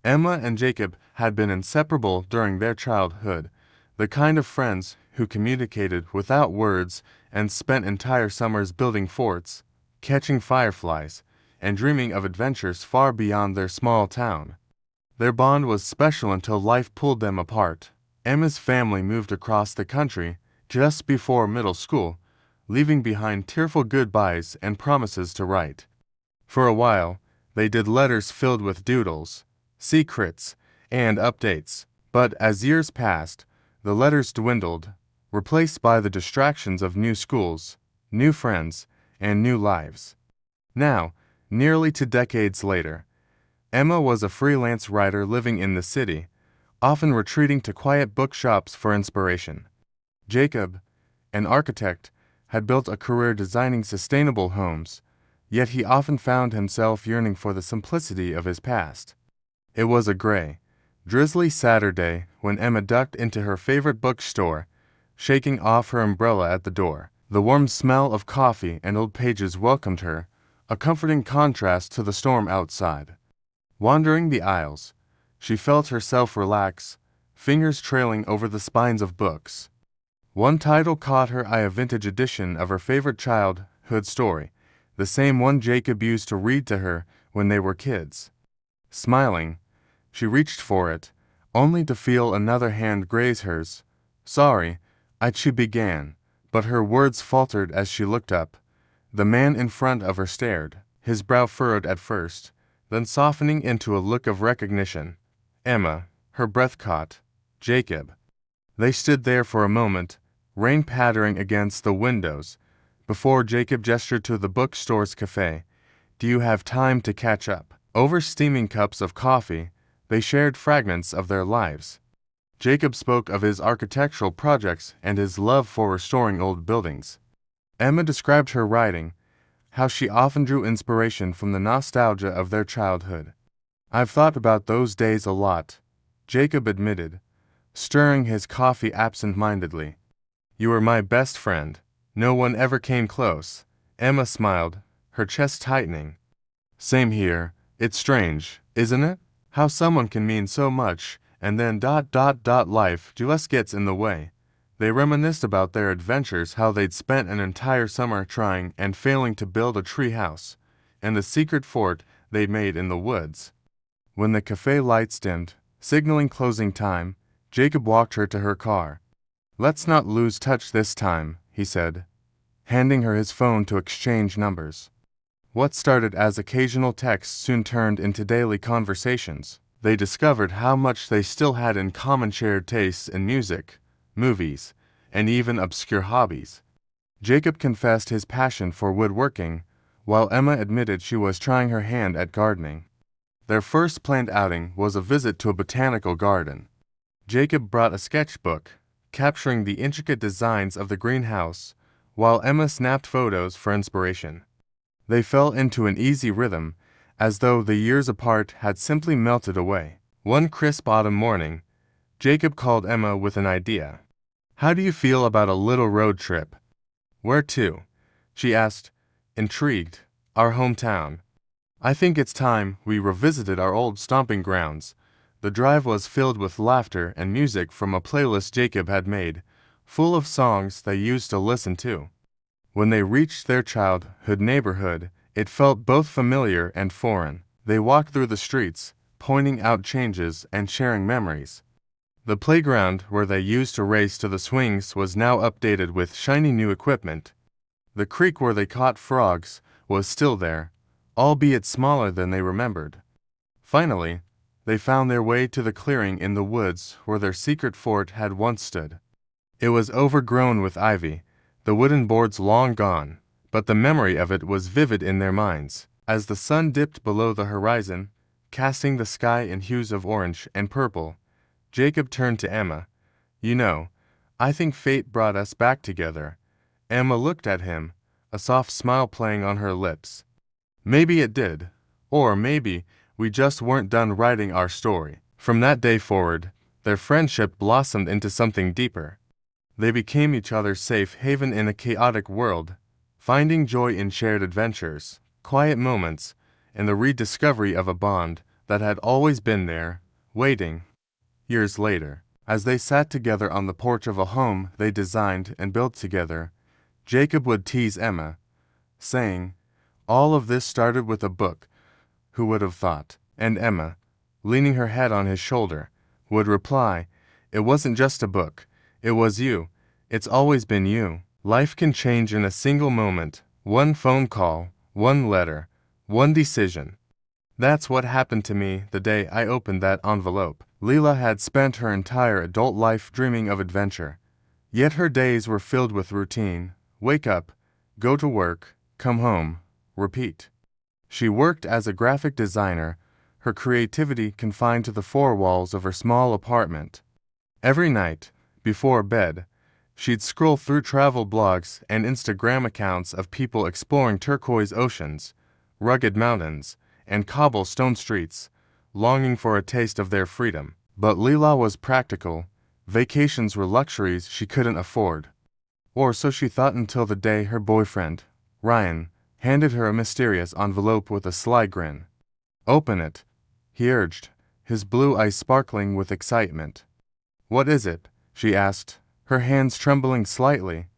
Emma and Jacob had been inseparable during their childhood, the kind of friends who communicated without words and spent entire summers building forts, catching fireflies, and dreaming of adventures far beyond their small town. Their bond was special until life pulled them apart. Emma's family moved across the country just before middle school, leaving behind tearful goodbyes and promises to write. For a while, they did letters filled with doodles, secrets, and updates, but as years passed, the letters dwindled, replaced by the distractions of new schools, new friends, and new lives. Now, nearly 2 decades later, Emma was a freelance writer living in the city, often retreating to quiet bookshops for inspiration. Jacob, an architect, had built a career designing sustainable homes, yet he often found himself yearning for the simplicity of his past. It was a gray, drizzly Saturday when Emma ducked into her favorite bookstore, shaking off her umbrella at the door. The warm smell of coffee and old pages welcomed her, a comforting contrast to the storm outside. Wandering the aisles, she felt herself relax, fingers trailing over the spines of books. One title caught her eye, a vintage edition of her favorite childhood story, the same one Jacob used to read to her when they were kids. Smiling, she reached for it, only to feel another hand graze hers. "Sorry," she began, but her words faltered as she looked up. The man in front of her stared, his brow furrowed at first, then softening into a look of recognition. Emma, her breath caught. Jacob. They stood there for a moment, rain pattering against the windows, before Jacob gestured to the bookstore's cafe. "Do you have time to catch up?" Over steaming cups of coffee, they shared fragments of their lives. Jacob spoke of his architectural projects and his love for restoring old buildings. Emma described her writing, how she often drew inspiration from the nostalgia of their childhood. "I've thought about those days a lot," Jacob admitted, stirring his coffee absent-mindedly. "You were my best friend. No one ever came close." Emma smiled, her chest tightening. "Same here. It's strange, isn't it? How someone can mean so much, and then life just gets in the way." They reminisced about their adventures, how they'd spent an entire summer trying and failing to build a tree house, and the secret fort they'd made in the woods. When the cafe lights dimmed, signaling closing time, Jacob walked her to her car. "Let's not lose touch this time," he said, handing her his phone to exchange numbers. What started as occasional texts soon turned into daily conversations. They discovered how much they still had in common, shared tastes in music, movies, and even obscure hobbies. Jacob confessed his passion for woodworking, while Emma admitted she was trying her hand at gardening. Their first planned outing was a visit to a botanical garden. Jacob brought a sketchbook, capturing the intricate designs of the greenhouse, while Emma snapped photos for inspiration. They fell into an easy rhythm, as though the years apart had simply melted away. One crisp autumn morning, Jacob called Emma with an idea. "How do you feel about a little road trip?" "Where to?" she asked, intrigued. "Our hometown. I think it's time we revisited our old stomping grounds." The drive was filled with laughter and music from a playlist Jacob had made, full of songs they used to listen to. When they reached their childhood neighborhood, it felt both familiar and foreign. They walked through the streets, pointing out changes and sharing memories. The playground where they used to race to the swings was now updated with shiny new equipment. The creek where they caught frogs was still there, albeit smaller than they remembered. Finally, they found their way to the clearing in the woods where their secret fort had once stood. It was overgrown with ivy, the wooden boards long gone, but the memory of it was vivid in their minds. As the sun dipped below the horizon, casting the sky in hues of orange and purple, Jacob turned to Emma. "You know, I think fate brought us back together." Emma looked at him, a soft smile playing on her lips. "Maybe it did, or maybe we just weren't done writing our story." From that day forward, their friendship blossomed into something deeper. They became each other's safe haven in a chaotic world, finding joy in shared adventures, quiet moments, and the rediscovery of a bond that had always been there, waiting. Years later, as they sat together on the porch of a home they designed and built together, Jacob would tease Emma, saying, "All of this started with a book. Who would have thought?" And Emma, leaning her head on his shoulder, would reply, "It wasn't just a book. It was you. It's always been you." Life can change in a single moment, one phone call, one letter, one decision. That's what happened to me the day I opened that envelope. Leela had spent her entire adult life dreaming of adventure. Yet her days were filled with routine. Wake up, go to work, come home, repeat. She worked as a graphic designer, her creativity confined to the four walls of her small apartment. Every night, before bed, she'd scroll through travel blogs and Instagram accounts of people exploring turquoise oceans, rugged mountains, and cobblestone streets, longing for a taste of their freedom. But Leela was practical. Vacations were luxuries she couldn't afford. Or so she thought until the day her boyfriend, Ryan, handed her a mysterious envelope with a sly grin. "Open it," he urged, his blue eyes sparkling with excitement. "What is it?" she asked, her hands trembling slightly.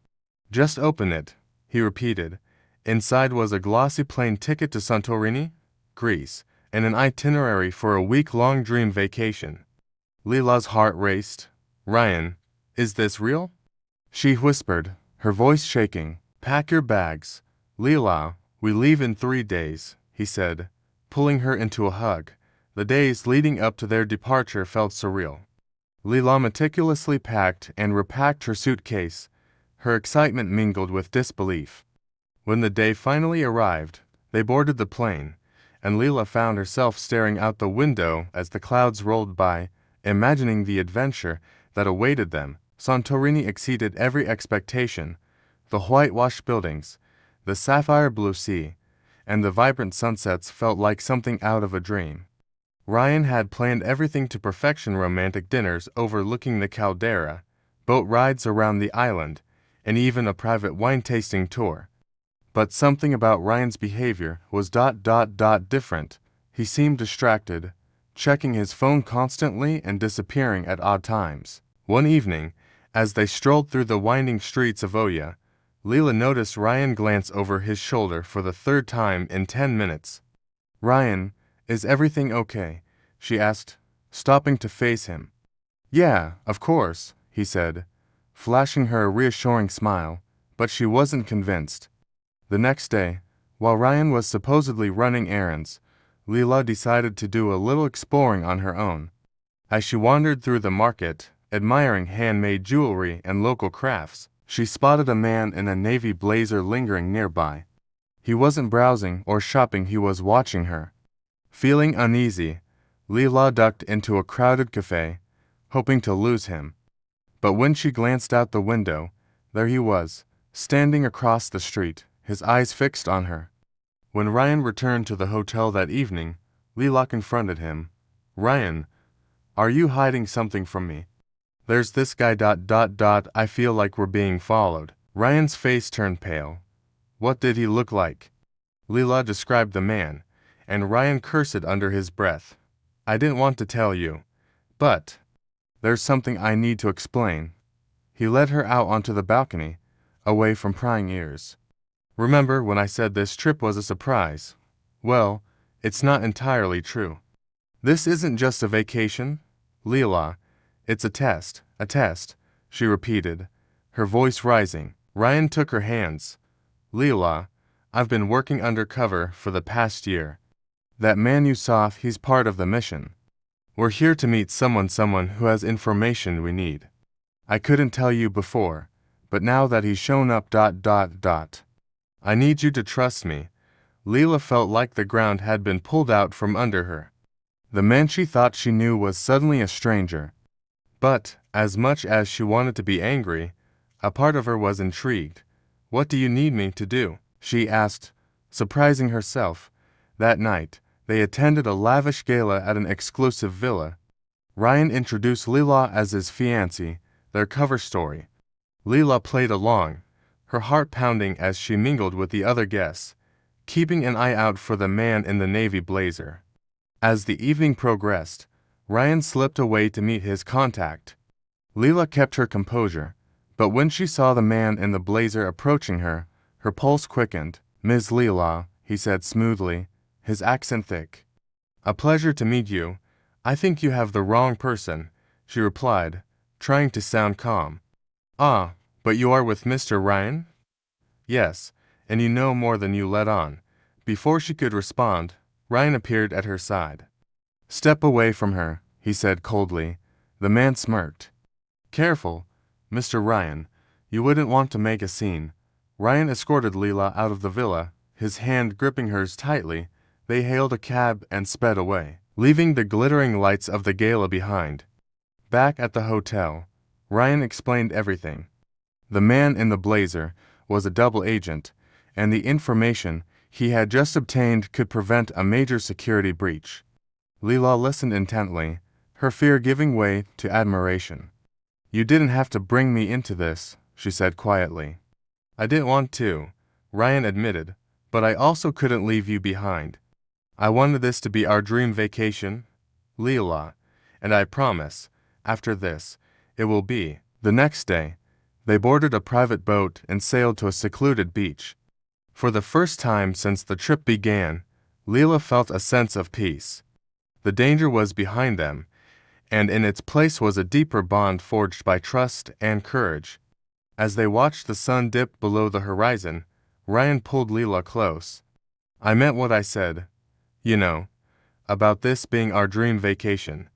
"Just open it," he repeated. Inside was a glossy plane ticket to Santorini, Greece, and an itinerary for a week-long dream vacation. Leela's heart raced. "Ryan, is this real?" she whispered, her voice shaking. "Pack your bags. Leela, we leave in 3 days," he said, pulling her into a hug. The days leading up to their departure felt surreal. Leela meticulously packed and repacked her suitcase, her excitement mingled with disbelief. When the day finally arrived, they boarded the plane, and Leela found herself staring out the window as the clouds rolled by, imagining the adventure that awaited them. Santorini exceeded every expectation. The whitewashed buildings, the sapphire blue sea, and the vibrant sunsets felt like something out of a dream. Ryan had planned everything to perfection: romantic dinners overlooking the caldera, boat rides around the island, and even a private wine-tasting tour. But something about Ryan's behavior was different. He seemed distracted, checking his phone constantly and disappearing at odd times. One evening, as they strolled through the winding streets of Oya, Leela noticed Ryan glance over his shoulder for the third time in 10 minutes. "Ryan, is everything okay?" she asked, stopping to face him. "Yeah, of course," he said, flashing her a reassuring smile, but she wasn't convinced. The next day, while Ryan was supposedly running errands, Leela decided to do a little exploring on her own. As she wandered through the market, admiring handmade jewelry and local crafts, she spotted a man in a navy blazer lingering nearby. He wasn't browsing or shopping, he was watching her. Feeling uneasy, Leela ducked into a crowded cafe, hoping to lose him. But when she glanced out the window, there he was, standing across the street, his eyes fixed on her. When Ryan returned to the hotel that evening, Leela confronted him. "Ryan, are you hiding something from me? There's this guy ... I feel like we're being followed." Ryan's face turned pale. What did he look like? Leela described the man, and Ryan cursed under his breath. "I didn't want to tell you, but there's something I need to explain." He led her out onto the balcony, away from prying ears. "Remember when I said this trip was a surprise? Well, it's not entirely true. This isn't just a vacation, Leela. It's a test, she repeated, her voice rising. Ryan took her hands. "Leela, I've been working undercover for the past year. That man you saw, he's part of the mission. We're here to meet someone who has information we need. I couldn't tell you before, but now that he's shown up ... I need you to trust me." Leela felt like the ground had been pulled out from under her. The man she thought she knew was suddenly a stranger. But, as much as she wanted to be angry, a part of her was intrigued. "What do you need me to do?" she asked, surprising herself. That night, they attended a lavish gala at an exclusive villa. Ryan introduced Leela as his fiancée, their cover story. Leela played along, her heart pounding as she mingled with the other guests, keeping an eye out for the man in the navy blazer. As the evening progressed, Ryan slipped away to meet his contact. Leela kept her composure, but when she saw the man in the blazer approaching her, her pulse quickened. "Ms. Leela," he said smoothly, his accent thick. "A pleasure to meet you. I think you have the wrong person," she replied, trying to sound calm. "Ah, but you are with Mr. Ryan?" "Yes, and you know more than you let on." Before she could respond, Ryan appeared at her side. "Step away from her," he said coldly. The man smirked. "Careful, Mr. Ryan. You wouldn't want to make a scene." Ryan escorted Leela out of the villa, his hand gripping hers tightly. They hailed a cab and sped away, leaving the glittering lights of the gala behind. Back at the hotel, Ryan explained everything. The man in the blazer was a double agent, and the information he had just obtained could prevent a major security breach. Leela listened intently, her fear giving way to admiration. "You didn't have to bring me into this," she said quietly. "I didn't want to," Ryan admitted, "but I also couldn't leave you behind. I wanted this to be our dream vacation, Leela, and I promise, after this, it will be." The next day, they boarded a private boat and sailed to a secluded beach. For the first time since the trip began, Leela felt a sense of peace. The danger was behind them, and in its place was a deeper bond forged by trust and courage. As they watched the sun dip below the horizon, Ryan pulled Leela close. "I meant what I said, you know, about this being our dream vacation.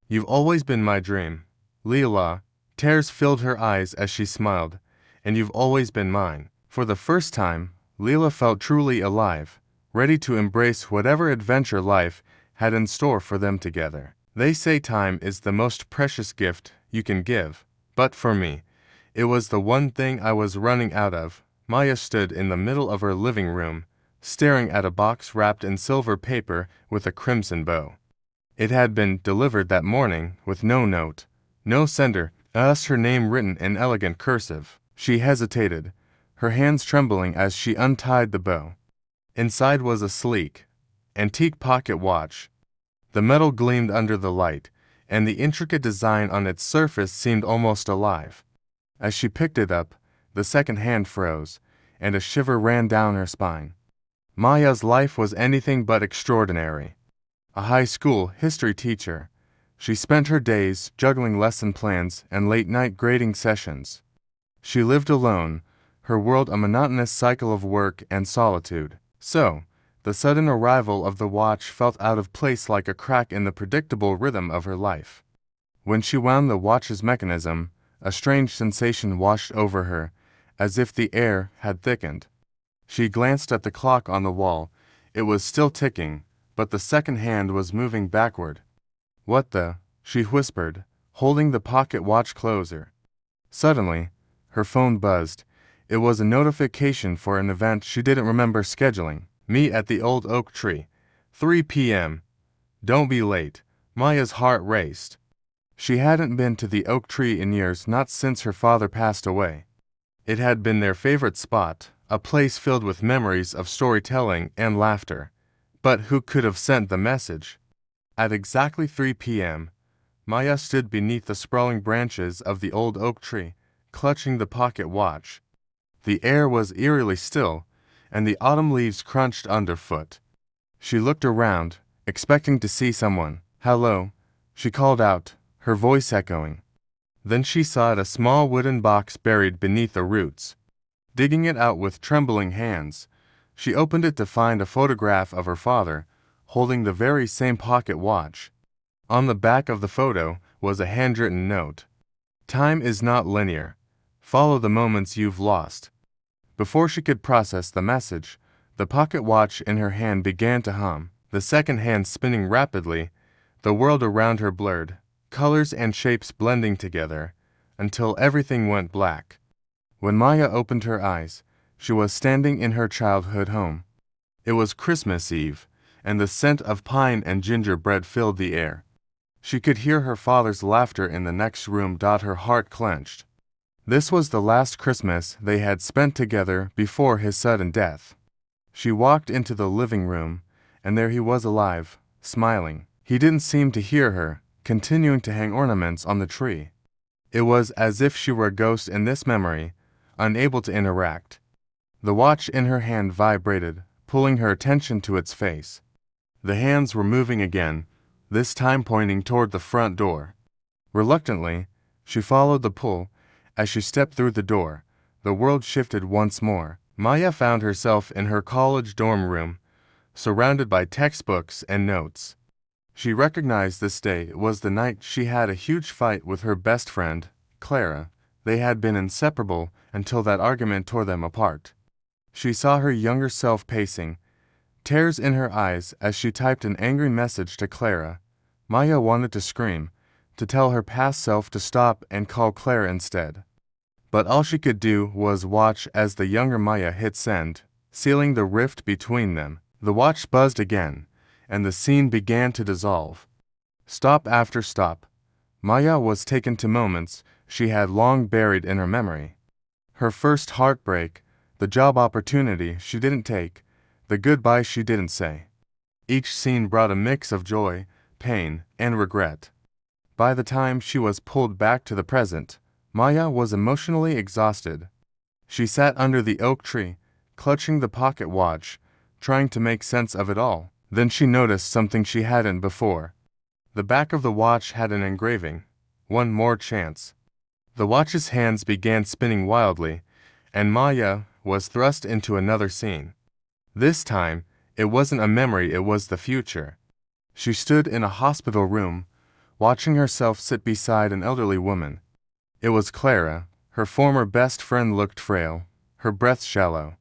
You've always been my dream, Leela." Tears filled her eyes as she smiled. "And you've always been mine." For the first time, Leela felt truly alive, ready to embrace whatever adventure life had in store for them together. They say time is the most precious gift you can give, but for me, it was the one thing I was running out of. Maya stood in the middle of her living room, staring at a box wrapped in silver paper with a crimson bow. It had been delivered that morning with no note, no sender, just her name written in elegant cursive. She hesitated, her hands trembling as she untied the bow. Inside was a sleek, antique pocket watch. The metal gleamed under the light, and the intricate design on its surface seemed almost alive. As she picked it up, the second hand froze, and a shiver ran down her spine. Maya's life was anything but extraordinary. A high school history teacher, she spent her days juggling lesson plans and late-night grading sessions. She lived alone, her world a monotonous cycle of work and solitude. So, the sudden arrival of the watch felt out of place like a crack in the predictable rhythm of her life. When she wound the watch's mechanism, a strange sensation washed over her, as if the air had thickened. She glanced at the clock on the wall. It was still ticking, but the second hand was moving backward. "What the?" she whispered, holding the pocket watch closer. Suddenly, her phone buzzed. It was a notification for an event she didn't remember scheduling. "Meet at the old oak tree, 3 p.m. Don't be late." Maya's heart raced. She hadn't been to the oak tree in years, not since her father passed away. It had been their favorite spot, a place filled with memories of storytelling and laughter. But who could have sent the message? At exactly 3 p.m., Maya stood beneath the sprawling branches of the old oak tree, clutching the pocket watch. The air was eerily still, and the autumn leaves crunched underfoot. She looked around, expecting to see someone. "Hello," she called out, her voice echoing. Then she saw a small wooden box buried beneath the roots. Digging it out with trembling hands, she opened it to find a photograph of her father, holding the very same pocket watch. On the back of the photo was a handwritten note. "Time is not linear. Follow the moments you've lost." Before she could process the message, the pocket watch in her hand began to hum, the second hand spinning rapidly, the world around her blurred, colors and shapes blending together, until everything went black. When Maya opened her eyes, she was standing in her childhood home. It was Christmas Eve, and the scent of pine and gingerbread filled the air. She could hear her father's laughter in the next room. Her heart clenched. This was the last Christmas they had spent together before his sudden death. She walked into the living room, and there he was alive, smiling. He didn't seem to hear her, continuing to hang ornaments on the tree. It was as if she were a ghost in this memory, unable to interact. The watch in her hand vibrated, pulling her attention to its face. The hands were moving again, this time pointing toward the front door. Reluctantly, she followed the pull. As she stepped through the door, the world shifted once more. Maya found herself in her college dorm room, surrounded by textbooks and notes. She recognized this day was the night she had a huge fight with her best friend, Clara. They had been inseparable until that argument tore them apart. She saw her younger self pacing, tears in her eyes as she typed an angry message to Clara. Maya wanted to scream, to tell her past self to stop and call Clara instead. But all she could do was watch as the younger Maya hit send, sealing the rift between them. The watch buzzed again, and the scene began to dissolve. Stop after stop, Maya was taken to moments she had long buried in her memory. Her first heartbreak, the job opportunity she didn't take, the goodbye she didn't say. Each scene brought a mix of joy, pain, and regret. By the time she was pulled back to the present, Maya was emotionally exhausted. She sat under the oak tree, clutching the pocket watch, trying to make sense of it all. Then she noticed something she hadn't before. The back of the watch had an engraving, "One more chance." The watch's hands began spinning wildly, and Maya was thrust into another scene. This time, it wasn't a memory, it was the future. She stood in a hospital room, watching herself sit beside an elderly woman. It was Clara. Her former best friend looked frail, her breath shallow.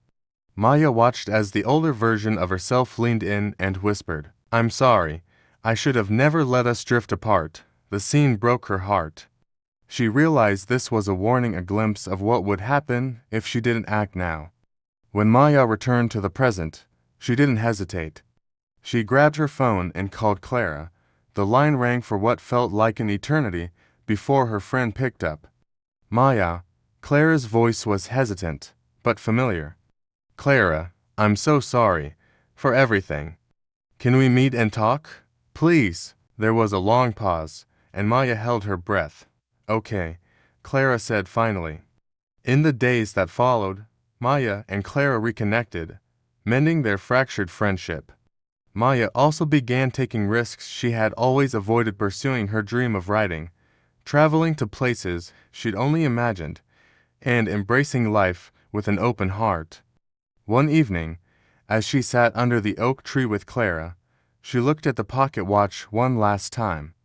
Maya watched as the older version of herself leaned in and whispered, "I'm sorry. I should have never let us drift apart." The scene broke her heart. She realized this was a warning, a glimpse of what would happen if she didn't act now. When Maya returned to the present, she didn't hesitate. She grabbed her phone and called Clara. The line rang for what felt like an eternity before her friend picked up. "Maya." Clara's voice was hesitant, but familiar. "Clara, I'm so sorry. For everything. Can we meet and talk? Please." There was a long pause, and Maya held her breath. "Okay," Clara said finally. In the days that followed, Maya and Clara reconnected, mending their fractured friendship. Maya also began taking risks she had always avoided, pursuing her dream of writing, traveling to places she'd only imagined, and embracing life with an open heart. One evening, as she sat under the oak tree with Clara, she looked at the pocket watch one last time.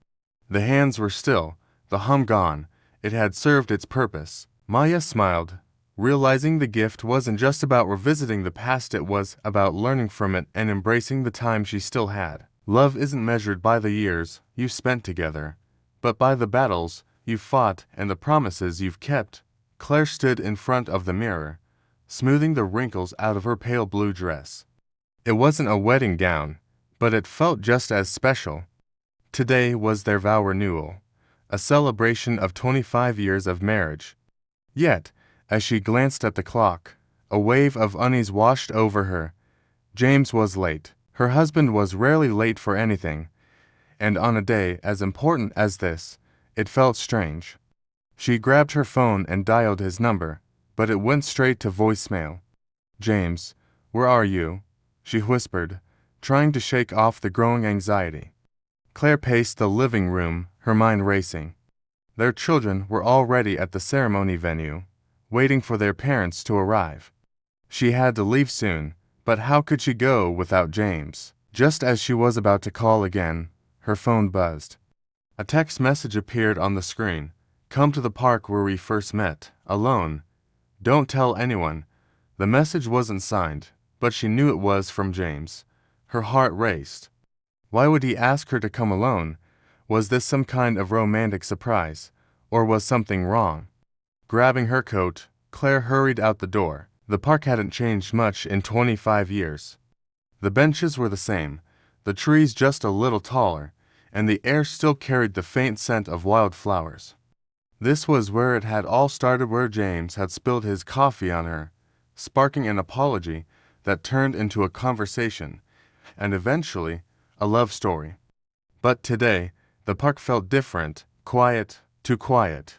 The hands were still, the hum gone. It had served its purpose. Maya smiled, realizing the gift wasn't just about revisiting the past, it was about learning from it and embracing the time she still had. Love isn't measured by the years you've spent together, but by the battles you've fought and the promises you've kept. Claire stood in front of the mirror, smoothing the wrinkles out of her pale blue dress. It wasn't a wedding gown, but it felt just as special. Today was their vow renewal, a celebration of 25 years of marriage. Yet, as she glanced at the clock, a wave of unease washed over her. James was late. Her husband was rarely late for anything, and on a day as important as this, it felt strange. She grabbed her phone and dialed his number, but it went straight to voicemail. "James, where are you?" she whispered, trying to shake off the growing anxiety. Claire paced the living room, her mind racing. Their children were already at the ceremony venue, waiting for their parents to arrive. She had to leave soon, but how could she go without James? Just as she was about to call again, her phone buzzed. A text message appeared on the screen. "Come to the park where we first met, alone. Don't tell anyone." The message wasn't signed, but she knew it was from James. Her heart raced. Why would he ask her to come alone? Was this some kind of romantic surprise, or was something wrong? Grabbing her coat, Claire hurried out the door. The park hadn't changed much in 25 years. The benches were the same, the trees just a little taller, and the air still carried the faint scent of wildflowers. This was where it had all started, where James had spilled his coffee on her, sparking an apology that turned into a conversation, and eventually a love story. But today, the park felt different, quiet, too quiet.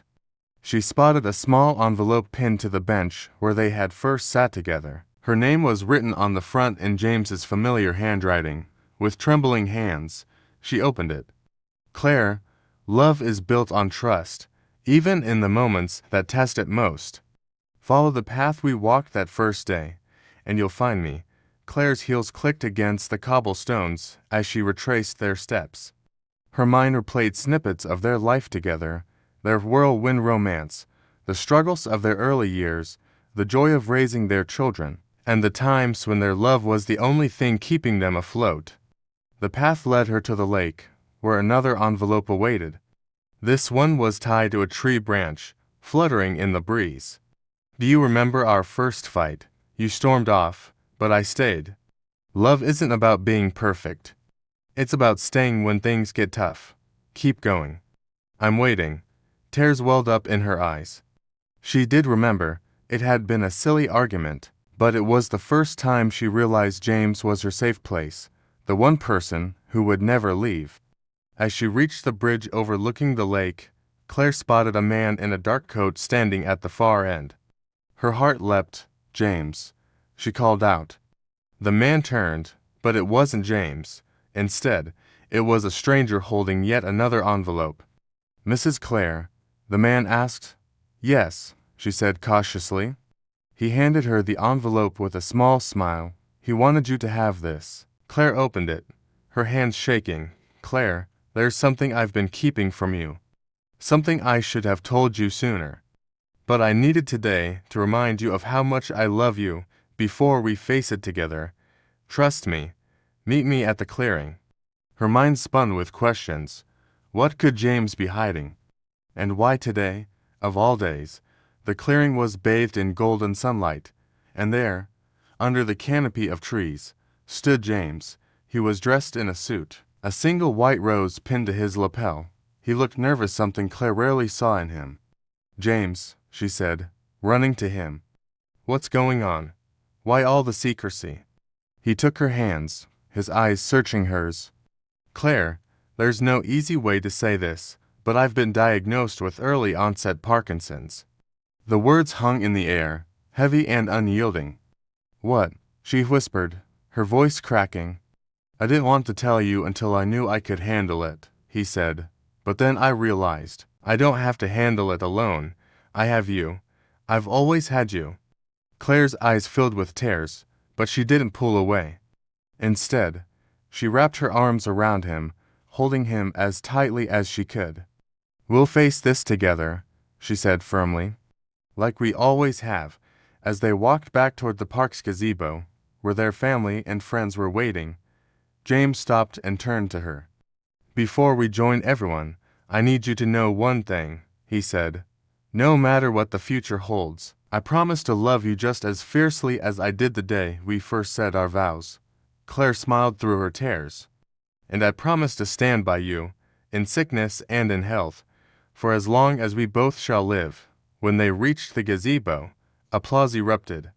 She spotted a small envelope pinned to the bench where they had first sat together. Her name was written on the front in James's familiar handwriting. With trembling hands, she opened it. Claire, love is built on trust, even in the moments that test it most. Follow the path we walked that first day, and you'll find me. Claire's heels clicked against the cobblestones as she retraced their steps. Her mind replayed snippets of their life together, their whirlwind romance, the struggles of their early years, the joy of raising their children, and the times when their love was the only thing keeping them afloat. The path led her to the lake, where another envelope awaited. This one was tied to a tree branch, fluttering in the breeze. Do you remember our first fight? You stormed off, but I stayed. Love isn't about being perfect. It's about staying when things get tough. Keep going. I'm waiting. Tears welled up in her eyes. She did remember, it had been a silly argument, but it was the first time she realized James was her safe place, the one person who would never leave. As she reached the bridge overlooking the lake, Claire spotted a man in a dark coat standing at the far end. Her heart leapt. James. She called out. The man turned, but it wasn't James. Instead, it was a stranger holding yet another envelope. Mrs. Claire, the man asked. Yes, she said cautiously. He handed her the envelope with a small smile. He wanted you to have this. Claire opened it, her hands shaking. Claire, there's something I've been keeping from you. Something I should have told you sooner. But I needed today to remind you of how much I love you before we face it together. Trust me. Meet me at the clearing. Her mind spun with questions. What could James be hiding? And why today, of all days? The clearing was bathed in golden sunlight, and there, under the canopy of trees, stood James. He was dressed in a suit, a single white rose pinned to his lapel. He looked nervous, something Claire rarely saw in him. James, she said, running to him. What's going on? Why all the secrecy? He took her hands, his eyes searching hers. Claire, there's no easy way to say this, but I've been diagnosed with early onset Parkinson's. The words hung in the air, heavy and unyielding. What? She whispered, her voice cracking. I didn't want to tell you until I knew I could handle it, he said. But then I realized, I don't have to handle it alone. I have you. I've always had you. Claire's eyes filled with tears, but she didn't pull away. Instead, she wrapped her arms around him, holding him as tightly as she could. We'll face this together, she said firmly. Like we always have. As they walked back toward the park's gazebo, where their family and friends were waiting, James stopped and turned to her. Before we join everyone, I need you to know one thing, he said. No matter what the future holds, I promise to love you just as fiercely as I did the day we first said our vows. Claire smiled through her tears. And I promise to stand by you, in sickness and in health, for as long as we both shall live. When they reached the gazebo, applause erupted.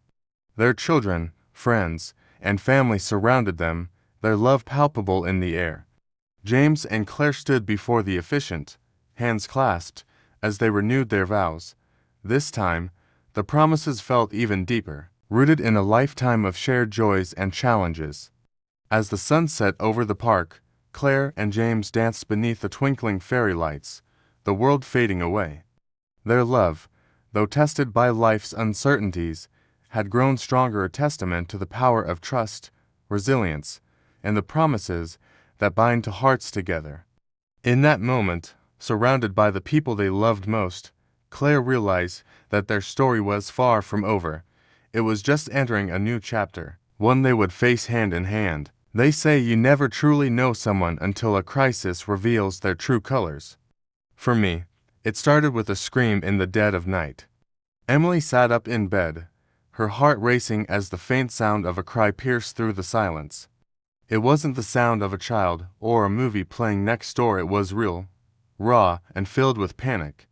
Their children, friends, and family surrounded them, their love palpable in the air. James and Claire stood before the officiant, hands clasped, as they renewed their vows. This time, the promises felt even deeper, rooted in a lifetime of shared joys and challenges. As the sun set over the park, Claire and James danced beneath the twinkling fairy lights, the world fading away. Their love, though tested by life's uncertainties, had grown stronger, a testament to the power of trust, resilience, and the promises that bind to hearts together. In that moment, surrounded by the people they loved most, Claire realized that their story was far from over. It was just entering a new chapter, one they would face hand in hand. They say you never truly know someone until a crisis reveals their true colors. For me, it started with a scream in the dead of night. Emily sat up in bed, her heart racing as the faint sound of a cry pierced through the silence. It wasn't the sound of a child or a movie playing next door. It was real, raw, and filled with panic.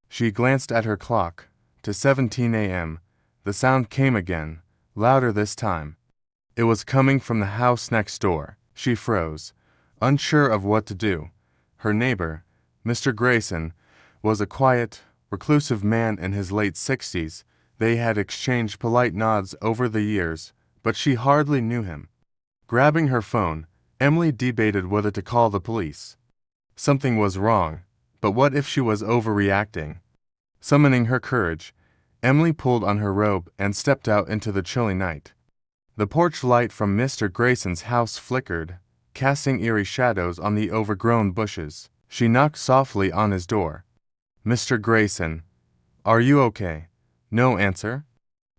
She glanced at her clock. To 17 a.m. The sound came again, louder this time. It was coming from the house next door. She froze, unsure of what to do. Her neighbor, Mr. Grayson, was a quiet, reclusive man in his late 60s. They had exchanged polite nods over the years, but she hardly knew him. Grabbing her phone, Emily debated whether to call the police. Something was wrong, but what if she was overreacting? Summoning her courage, Emily pulled on her robe and stepped out into the chilly night. The porch light from Mr. Grayson's house flickered, casting eerie shadows on the overgrown bushes. She knocked softly on his door. "Mr. Grayson, are you okay?" No answer.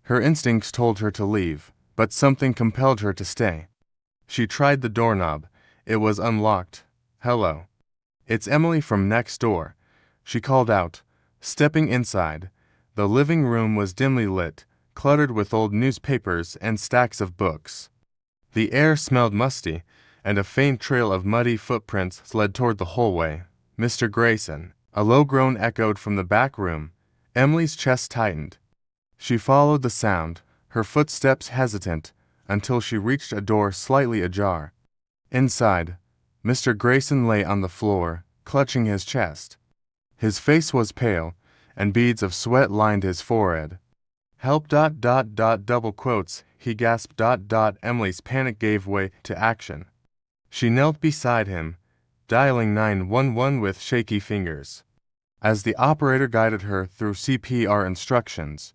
Her instincts told her to leave, but something compelled her to stay. She tried the doorknob. It was unlocked. "Hello. It's Emily from next door," she called out, stepping inside. The living room was dimly lit, cluttered with old newspapers and stacks of books. The air smelled musty, and a faint trail of muddy footprints led toward the hallway. "Mr. Grayson," a low groan echoed from the back room. Emily's chest tightened. She followed the sound, her footsteps hesitant, until she reached a door slightly ajar. Inside, Mr. Grayson lay on the floor, clutching his chest. His face was pale, and beads of sweat lined his forehead. "Help, .. double quotes, he gasped. .. Emily's panic gave way to action. She knelt beside him, dialing 911 with shaky fingers. As the operator guided her through CPR instructions,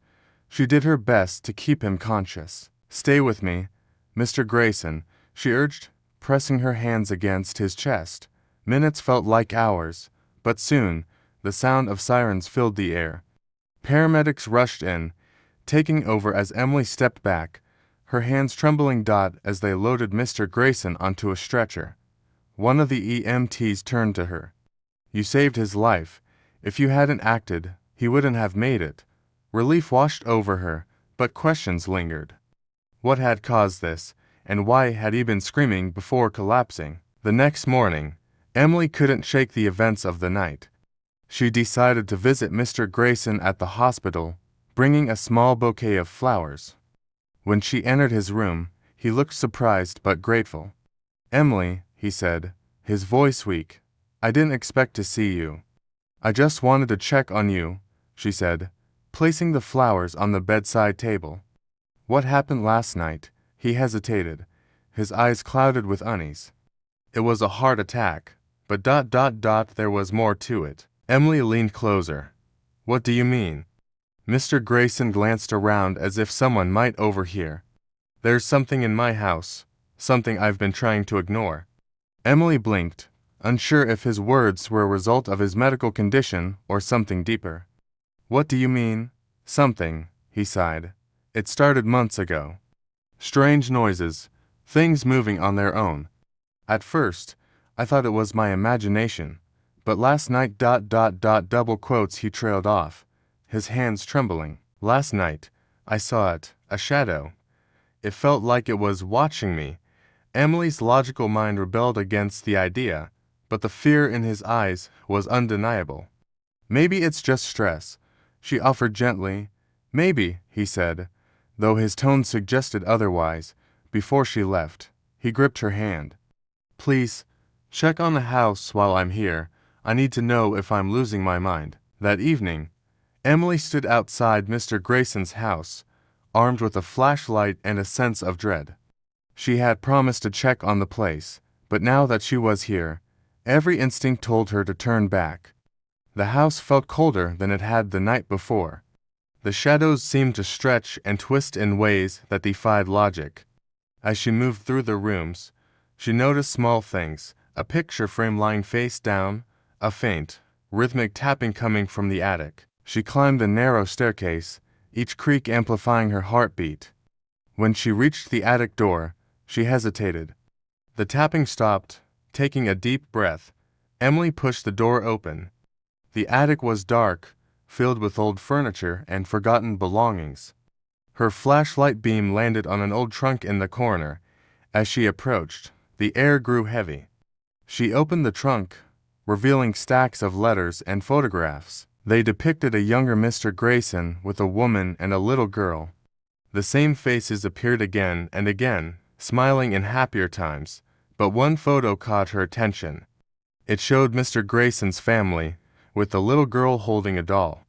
she did her best to keep him conscious. "Stay with me, Mr. Grayson," she urged, pressing her hands against his chest. Minutes felt like hours, but soon, the sound of sirens filled the air. Paramedics rushed in, taking over as Emily stepped back, her hands trembling. As they loaded Mr. Grayson onto a stretcher. One of the EMTs turned to her. "You saved his life. If you hadn't acted, he wouldn't have made it." Relief washed over her, but questions lingered. What had caused this, and why had he been screaming before collapsing? The next morning, Emily couldn't shake the events of the night. She decided to visit Mr. Grayson at the hospital, bringing a small bouquet of flowers. When she entered his room, he looked surprised but grateful. "Emily," he said, his voice weak, "I didn't expect to see you." "I just wanted to check on you," she said, placing the flowers on the bedside table. "What happened last night?" He hesitated, his eyes clouded with unease. "It was a heart attack, but ... there was more to it." Emily leaned closer. "What do you mean?" Mr. Grayson glanced around as if someone might overhear. "There's something in my house, something I've been trying to ignore." Emily blinked, unsure if his words were a result of his medical condition or something deeper. "What do you mean, something?" he sighed. "It started months ago. Strange noises, things moving on their own. At first, I thought it was my imagination, but last night ... double quotes he trailed off, his hands trembling. "Last night, I saw it, a shadow. It felt like it was watching me." Emily's logical mind rebelled against the idea, but the fear in his eyes was undeniable. "Maybe it's just stress," she offered gently. "Maybe," he said, though his tone suggested otherwise. Before she left, he gripped her hand. "Please, check on the house while I'm here. I need to know if I'm losing my mind." That evening, Emily stood outside Mr. Grayson's house, armed with a flashlight and a sense of dread. She had promised to check on the place, but now that she was here, every instinct told her to turn back. The house felt colder than it had the night before. The shadows seemed to stretch and twist in ways that defied logic. As she moved through the rooms, she noticed small things: a picture frame lying face down, a faint, rhythmic tapping coming from the attic. She climbed the narrow staircase, each creak amplifying her heartbeat. When she reached the attic door, she hesitated. The tapping stopped. Taking a deep breath, Emily pushed the door open. The attic was dark, filled with old furniture and forgotten belongings. Her flashlight beam landed on an old trunk in the corner. As she approached, the air grew heavy. She opened the trunk, revealing stacks of letters and photographs. They depicted a younger Mr. Grayson with a woman and a little girl. The same faces appeared again and again, smiling in happier times, But one photo caught her attention. It showed Mr. Grayson's family, with the little girl holding a doll.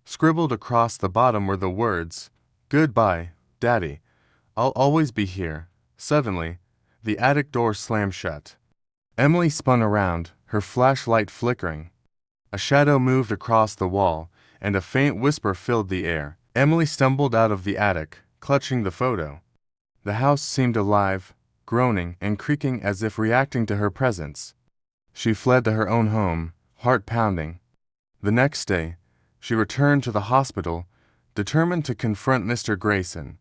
Scribbled across the bottom were the words, "Goodbye, Daddy. I'll always be here." Suddenly, the attic door slammed shut. Emily spun around, her flashlight flickering. A shadow moved across the wall, and a faint whisper filled the air. Emily stumbled out of the attic, clutching the photo. The house seemed alive, groaning and creaking as if reacting to her presence. She fled to her own home, heart pounding. The next day, she returned to the hospital, determined to confront Mr. Grayson.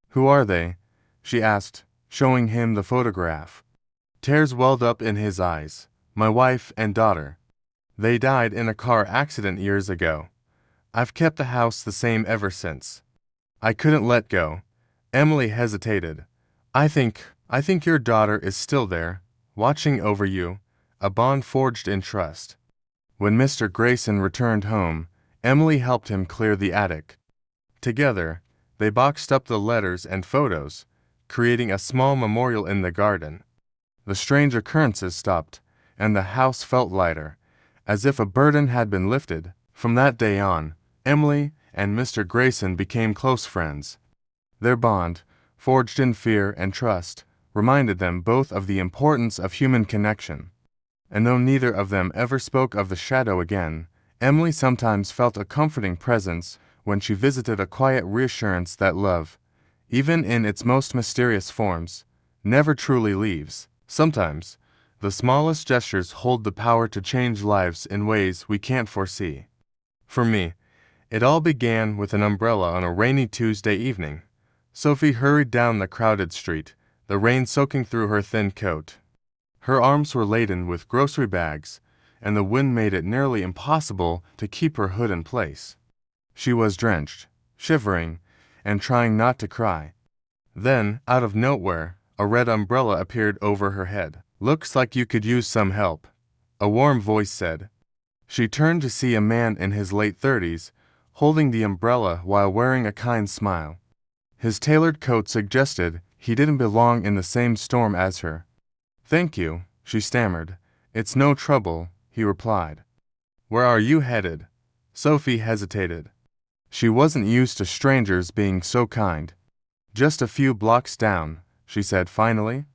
"Who are they?" she asked, showing him the photograph. Tears welled up in his eyes. "My wife and daughter. They died in a car accident years ago. I've kept the house the same ever since. I couldn't let go." Emily hesitated. I think your daughter is still there, watching over you, a bond forged in trust." When Mr. Grayson returned home, Emily helped him clear the attic. Together, they boxed up the letters and photos, creating a small memorial in the garden. The strange occurrences stopped, and the house felt lighter, as if a burden had been lifted. From that day on, Emily and Mr. Grayson became close friends. Their bond, forged in fear and trust, reminded them both of the importance of human connection. And though neither of them ever spoke of the shadow again, Emily sometimes felt a comforting presence when she visited, a quiet reassurance that love, even in its most mysterious forms, never truly leaves. Sometimes, the smallest gestures hold the power to change lives in ways we can't foresee. For me, it all began with an umbrella on a rainy Tuesday evening. Sophie hurried down the crowded street, the rain soaking through her thin coat. Her arms were laden with grocery bags, and the wind made it nearly impossible to keep her hood in place. She was drenched, shivering, and trying not to cry. Then, out of nowhere, a red umbrella appeared over her head. "Looks like you could use some help," a warm voice said. She turned to see a man in his late 30s, holding the umbrella while wearing a kind smile. His tailored coat suggested he didn't belong in the same storm as her. "Thank you," she stammered. "It's no trouble," he replied. "Where are you headed?" Sophie hesitated. She wasn't used to strangers being so kind. "Just a few blocks down," she said finally.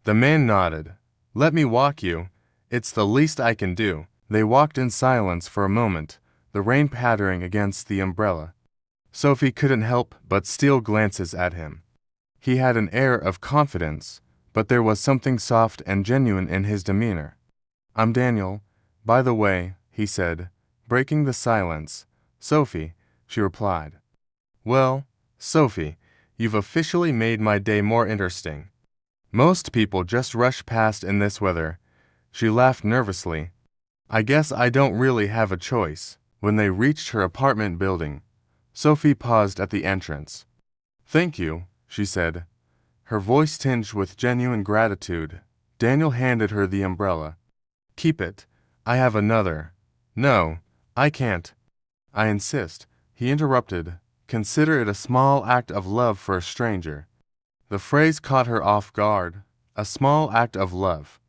The man nodded. "Let me walk you. It's the least I can do." They walked in silence for a moment, the rain pattering against the umbrella. Sophie couldn't help but steal glances at him. He had an air of confidence, but there was something soft and genuine in his demeanor. "I'm Daniel, by the way," he said, breaking the silence. "Sophie," she replied. "Well, Sophie, you've officially made my day more interesting. Most people just rush past in this weather." She laughed nervously. "I guess I don't really have a choice." When they reached her apartment building, Sophie paused at the entrance. "Thank you," she said, her voice tinged with genuine gratitude. Daniel handed her the umbrella. "Keep it. I have another." "No, I can't." "I insist," he interrupted. "Consider it a small act of love for a stranger." The phrase caught her off guard. A small act of love.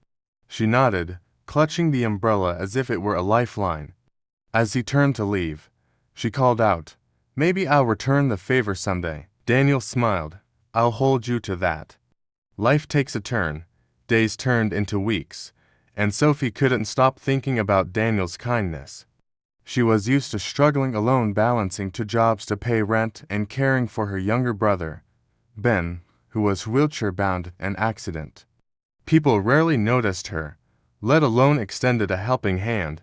She nodded, clutching the umbrella as if it were a lifeline. As he turned to leave, she called out, "Maybe I'll return the favor someday." Daniel smiled. "I'll hold you to that." Life takes a turn. Days turned into weeks, and Sophie couldn't stop thinking about Daniel's kindness. She was used to struggling alone, balancing two jobs to pay rent and caring for her younger brother, Ben, who was wheelchair-bound and accident. People rarely noticed her, let alone extended a helping hand.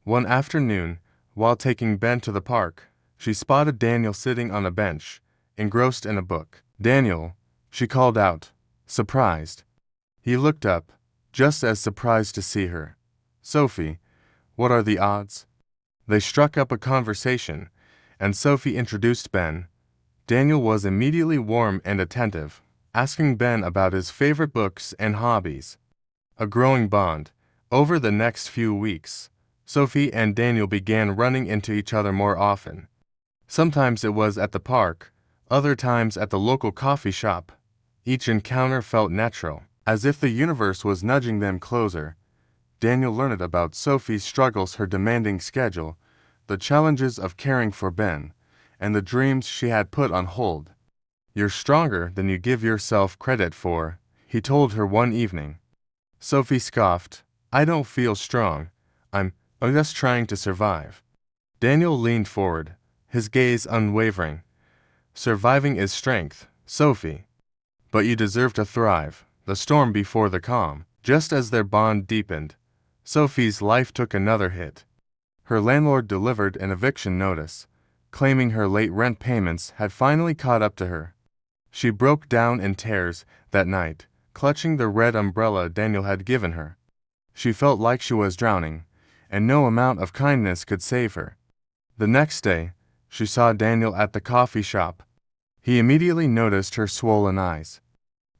One afternoon, while taking Ben to the park, she spotted Daniel sitting on a bench, engrossed in a book. "Daniel," she called out, surprised. He looked up, just as surprised to see her. "Sophie, what are the odds?" They struck up a conversation, and Sophie introduced Ben. Daniel was immediately warm and attentive, asking Ben about his favorite books and hobbies. A growing bond. Over the next few weeks, Sophie and Daniel began running into each other more often. Sometimes it was at the park, other times at the local coffee shop. Each encounter felt natural. As if the universe was nudging them closer, Daniel learned about Sophie's struggles, her demanding schedule, the challenges of caring for Ben, and the dreams she had put on hold. "You're stronger than you give yourself credit for," he told her one evening. Sophie scoffed. "I don't feel strong. I'm just trying to survive." Daniel leaned forward, his gaze unwavering. "Surviving is strength, Sophie. But you deserve to thrive, the storm before the calm." Just as their bond deepened, Sophie's life took another hit. Her landlord delivered an eviction notice, claiming her late rent payments had finally caught up to her. She broke down in tears that night, clutching the red umbrella Daniel had given her. She felt like she was drowning, and no amount of kindness could save her. The next day, she saw Daniel at the coffee shop. He immediately noticed her swollen eyes.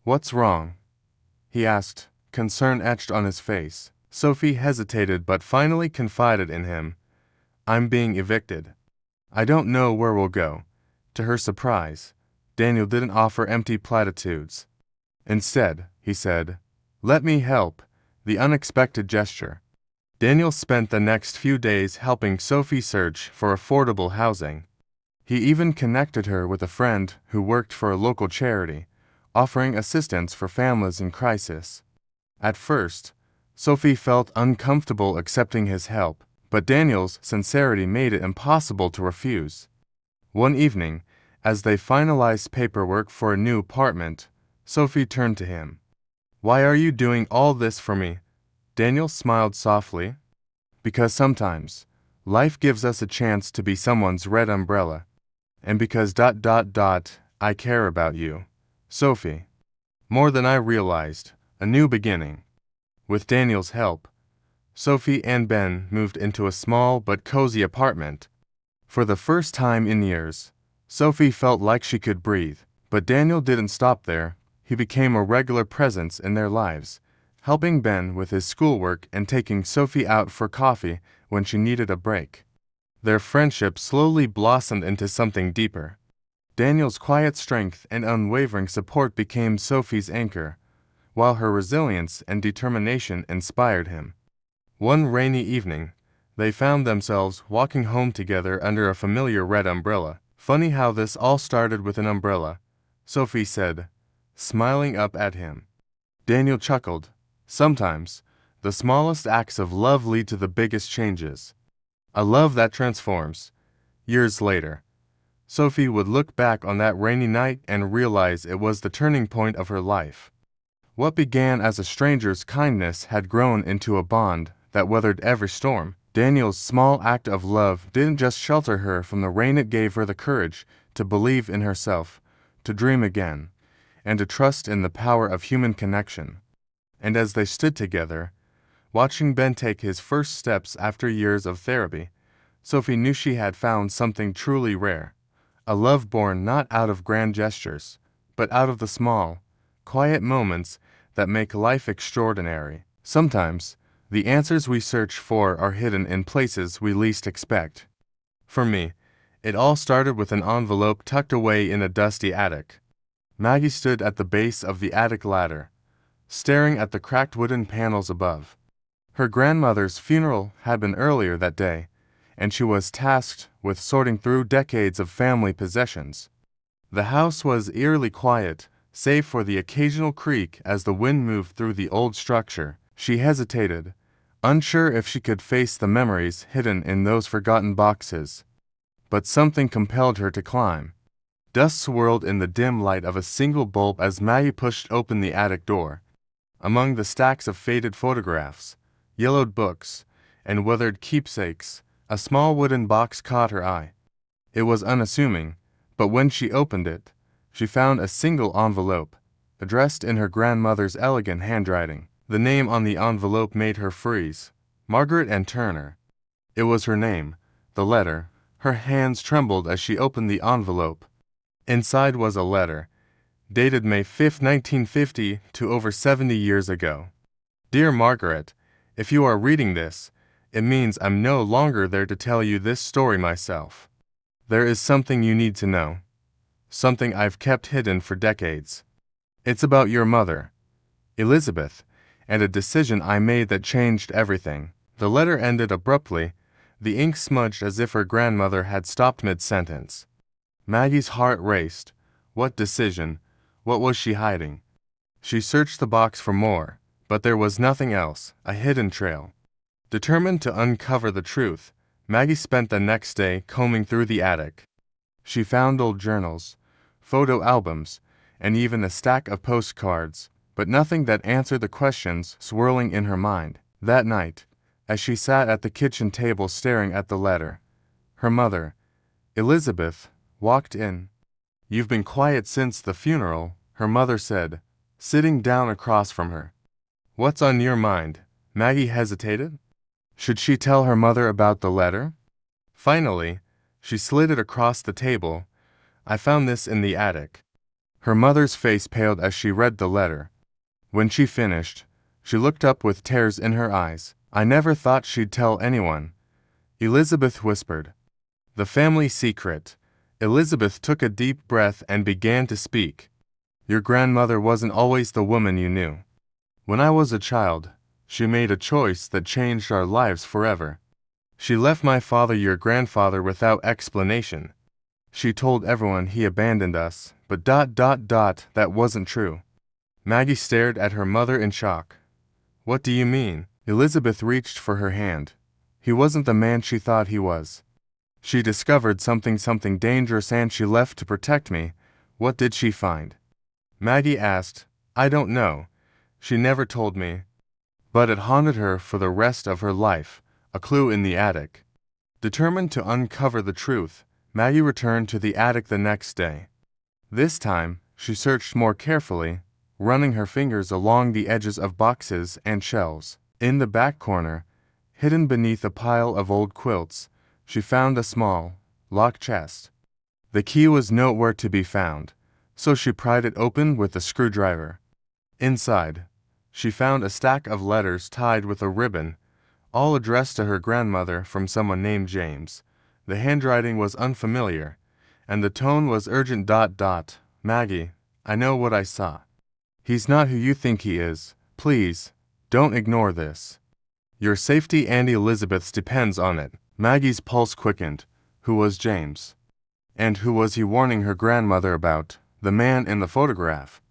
"What's wrong?" he asked, concern etched on his face. Sophie hesitated but finally confided in him. "I'm being evicted. I don't know where we'll go." To her surprise, Daniel didn't offer empty platitudes. Instead, he said, "Let me help," the unexpected gesture. Daniel spent the next few days helping Sophie search for affordable housing. He even connected her with a friend who worked for a local charity, offering assistance for families in crisis. At first, Sophie felt uncomfortable accepting his help, but Daniel's sincerity made it impossible to refuse. One evening, as they finalized paperwork for a new apartment, Sophie turned to him. "Why are you doing all this for me?" Daniel smiled softly. "Because sometimes, life gives us a chance to be someone's red umbrella. And because ... I care about you, Sophie. More than I realized, a new beginning." With Daniel's help, Sophie and Ben moved into a small but cozy apartment. For the first time in years, Sophie felt like she could breathe. But Daniel didn't stop there. He became a regular presence in their lives, helping Ben with his schoolwork and taking Sophie out for coffee when she needed a break. Their friendship slowly blossomed into something deeper. Daniel's quiet strength and unwavering support became Sophie's anchor, while her resilience and determination inspired him. One rainy evening, they found themselves walking home together under a familiar red umbrella. "Funny how this all started with an umbrella," Sophie said, smiling up at him. Daniel chuckled. "Sometimes, the smallest acts of love lead to the biggest changes. A love that transforms." Years later, Sophie would look back on that rainy night and realize it was the turning point of her life. What began as a stranger's kindness had grown into a bond that weathered every storm. Daniel's small act of love didn't just shelter her from the rain, it gave her the courage to believe in herself, to dream again, and to trust in the power of human connection. And as they stood together, watching Ben take his first steps after years of therapy, Sophie knew she had found something truly rare. A love born not out of grand gestures, but out of the small, quiet moments that make life extraordinary. Sometimes, the answers we search for are hidden in places we least expect. For me, it all started with an envelope tucked away in a dusty attic. Maggie stood at the base of the attic ladder, staring at the cracked wooden panels above. Her grandmother's funeral had been earlier that day, and she was tasked with sorting through decades of family possessions. The house was eerily quiet, save for the occasional creak as the wind moved through the old structure. She hesitated, unsure if she could face the memories hidden in those forgotten boxes. But something compelled her to climb. Dust swirled in the dim light of a single bulb as Maggie pushed open the attic door. Among the stacks of faded photographs, yellowed books, and weathered keepsakes, a small wooden box caught her eye. It was unassuming, but when she opened it, she found a single envelope, addressed in her grandmother's elegant handwriting. The name on the envelope made her freeze. Margaret and Turner. It was her name, the letter. Her hands trembled as she opened the envelope. Inside was a letter, dated May 5, 1950, to over 70 years ago. "Dear Margaret, if you are reading this, it means I'm no longer there to tell you this story myself. There is something you need to know. Something I've kept hidden for decades. It's about your mother. Elizabeth, and a decision I made that changed everything. The letter ended abruptly, the ink smudged as if her grandmother had stopped mid-sentence. Maggie's heart raced. What decision? What was she hiding? She searched the box for more, but there was nothing else, a hidden trail. Determined to uncover the truth, Maggie spent the next day combing through the attic. She found old journals, photo albums, and even a stack of postcards, but nothing that answered the questions swirling in her mind. That night, as she sat at the kitchen table staring at the letter, her mother, Elizabeth, walked in. "You've been quiet since the funeral," her mother said, sitting down across from her. "What's on your mind?" Maggie hesitated. Should she tell her mother about the letter? Finally, she slid it across the table. "I found this in the attic." Her mother's face paled as she read the letter. When she finished, she looked up with tears in her eyes. "I never thought she'd tell anyone," Elizabeth whispered. "The family secret." Elizabeth took a deep breath and began to speak. "Your grandmother wasn't always the woman you knew. When I was a child, she made a choice that changed our lives forever. She left my father, your grandfather, without explanation. She told everyone he abandoned us, but that wasn't true." Maggie stared at her mother in shock. "What do you mean?" Elizabeth reached for her hand. "He wasn't the man she thought he was. She discovered something dangerous and she left to protect me." "What did she find?" Maggie asked. "I don't know. She never told me. But it haunted her for the rest of her life, a clue in the attic." Determined to uncover the truth, Maggie returned to the attic the next day. This time, she searched more carefully, running her fingers along the edges of boxes and shelves. In the back corner, hidden beneath a pile of old quilts, she found a small, locked chest. The key was nowhere to be found, so she pried it open with a screwdriver. Inside, she found a stack of letters tied with a ribbon, all addressed to her grandmother from someone named James. The handwriting was unfamiliar, and the tone was urgent. "Maggie, I know what I saw. He's not who you think he is. Please, don't ignore this. Your safety and Elizabeth's depends on it." Maggie's pulse quickened. Who was James? And who was he warning her grandmother about? The man in the photograph.